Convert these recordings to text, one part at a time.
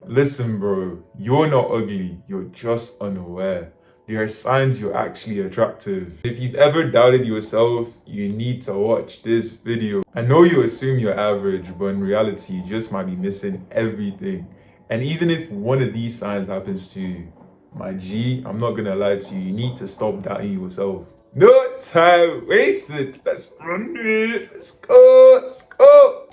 Listen, bro, you're not ugly, you're just unaware. There are signs you're actually attractive. If you've ever doubted yourself, you need to watch this video. I know you assume you're average, but in reality, you just might be missing everything. And even if one of these signs happens to you, my G, I'm not gonna lie to you, you need to stop doubting yourself. No time wasted. Let's run it. Let's go. Let's go.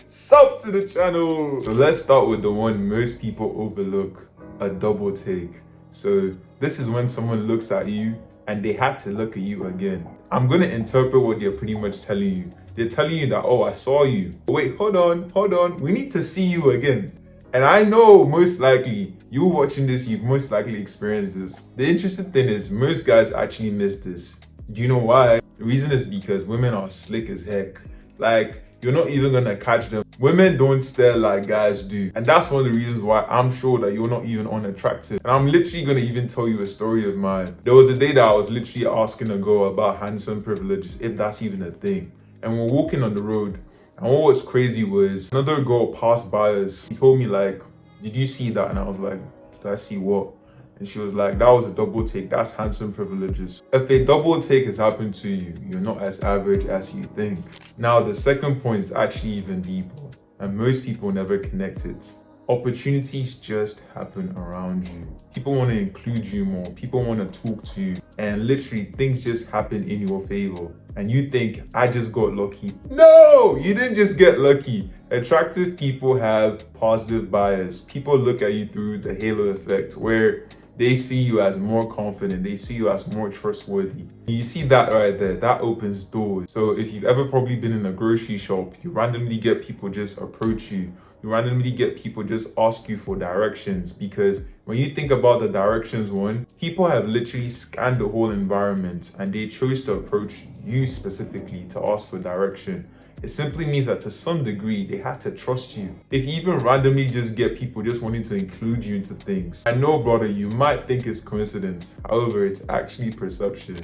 Sub to the channel. So let's start with the one most people overlook, a double take. So this is when someone looks at you and they had to look at you again. I'm gonna interpret what they're pretty much telling you. They're telling you that, oh, I saw you. Wait, hold on. We need to see you again. And I know most likely you watching this, you've most likely experienced this. The interesting thing is most guys actually miss this. Do you know why? The reason is because women are slick as heck. Like, you're not even gonna catch them. Women don't stare like guys do. And that's one of the reasons why I'm sure that you're not even unattractive. And I'm literally gonna even tell you a story of mine. There was a day that I was literally asking a girl about handsome privileges, if that's even a thing. And we're walking on the road. And what was crazy was another girl passed by us. She told me like, did you see that? And I was like, did I see what? And she was like, that was a double take. That's handsome privileges. If a double take has happened to you, you're not as average as you think. Now, the second point is actually even deeper, and most people never connect it. Opportunities just happen around you. People want to include you more. People want to talk to you. And literally, things just happen in your favor. And you think, I just got lucky. No, you didn't just get lucky. Attractive people have positive bias. People look at you through the halo effect, where they see you as more confident, they see you as more trustworthy. You see that right there, that opens doors. So if you've ever probably been in a grocery shop, you randomly get people just approach you. You randomly get people just ask you for directions, because when you think about the directions one, people have literally scanned the whole environment and they chose to approach you specifically to ask for direction. It simply means that to some degree, they had to trust you. If you even randomly just get people just wanting to include you into things, I know, brother, you might think it's coincidence. However, it's actually perception.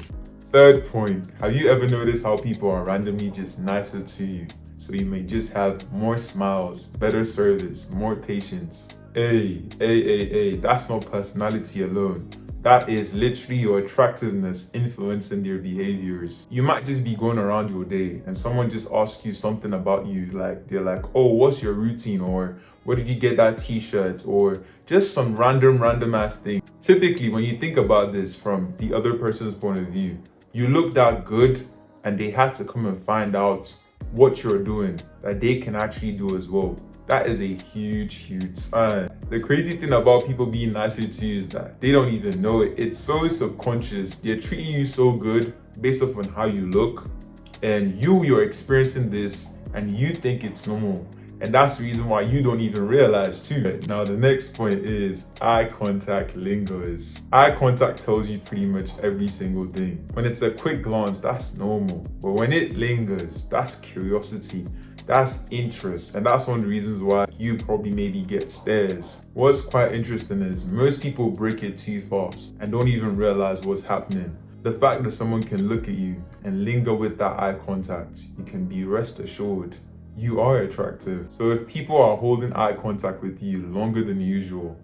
Third point, have you ever noticed how people are randomly just nicer to you? So you may just have more smiles, better service, more patience. Hey, that's not personality alone. That is literally your attractiveness influencing their behaviors. You might just be going around your day and someone just asks you something about you. Like, they're like, oh, what's your routine? Or where did you get that t-shirt? Or just some random ass thing. Typically, when you think about this from the other person's point of view, you look that good and they had to come and find out what you're doing that they can actually do as well. That is a huge sign. The crazy thing about people being nicer to you is that they don't even know it. It's so subconscious. They're treating you so good based off on how you look, and you're experiencing this and you think it's normal. And that's the reason why you don't even realize too. Now, the next point is eye contact lingers. Eye contact tells you pretty much every single thing. When it's a quick glance, that's normal. But when it lingers, that's curiosity. That's interest, and that's one of the reasons why you probably maybe get stares. What's quite interesting is most people break it too fast and don't even realize what's happening. The fact that someone can look at you and linger with that eye contact, you can be rest assured you are attractive. So if people are holding eye contact with you longer than usual,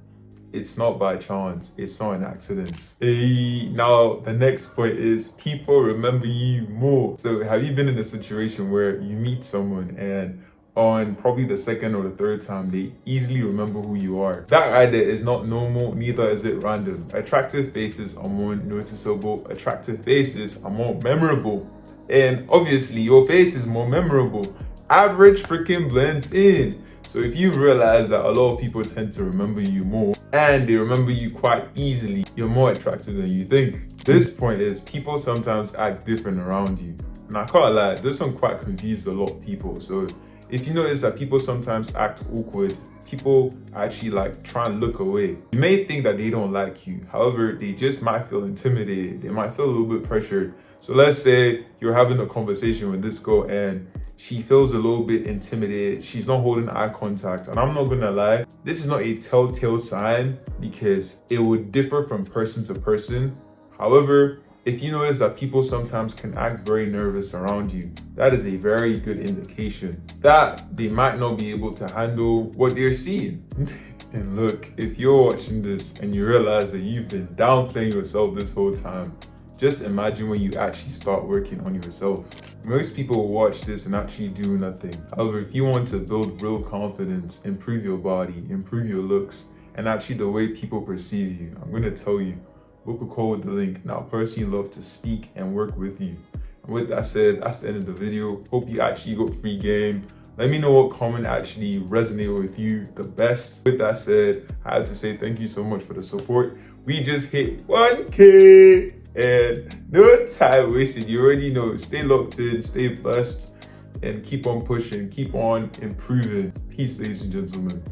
it's not by chance, it's not an accident. Hey, now the next point is people remember you more. So have you been in a situation where you meet someone and on probably the second or the third time, they easily remember who you are? That right there is not normal, neither is it random. Attractive faces are more noticeable, attractive faces are more memorable. And obviously your face is more memorable. Average freaking blends in. So if you realize that a lot of people tend to remember you more and they remember you quite easily, you're more attractive than you think. This point is people sometimes act different around you. And I can't lie, this one quite confused a lot of people. So if you notice that people sometimes act awkward, people actually like try and look away. You may think that they don't like you. However, they just might feel intimidated. They might feel a little bit pressured. So let's say you're having a conversation with this girl and she feels a little bit intimidated. She's not holding eye contact. And I'm not gonna lie, this is not a telltale sign because it would differ from person to person. However, If you notice that people sometimes can act very nervous around you, that is a very good indication that they might not be able to handle what they're seeing. And look, if you're watching this and you realize that you've been downplaying yourself this whole time, just imagine when you actually start working on yourself. Most people will watch this and actually do nothing. However, if you want to build real confidence, improve your body, improve your looks, and actually the way people perceive you, I'm going to tell you, book a call with the link, and I'll personally love to speak and work with you. And with that said, that's the end of the video. Hope you actually got free game. Let me know what comment actually resonated with you the best. With that said, I had to say thank you so much for the support. We just hit 1K and no time wasted. You already know. Stay locked in, stay blessed, and keep on pushing, keep on improving. Peace, ladies and gentlemen.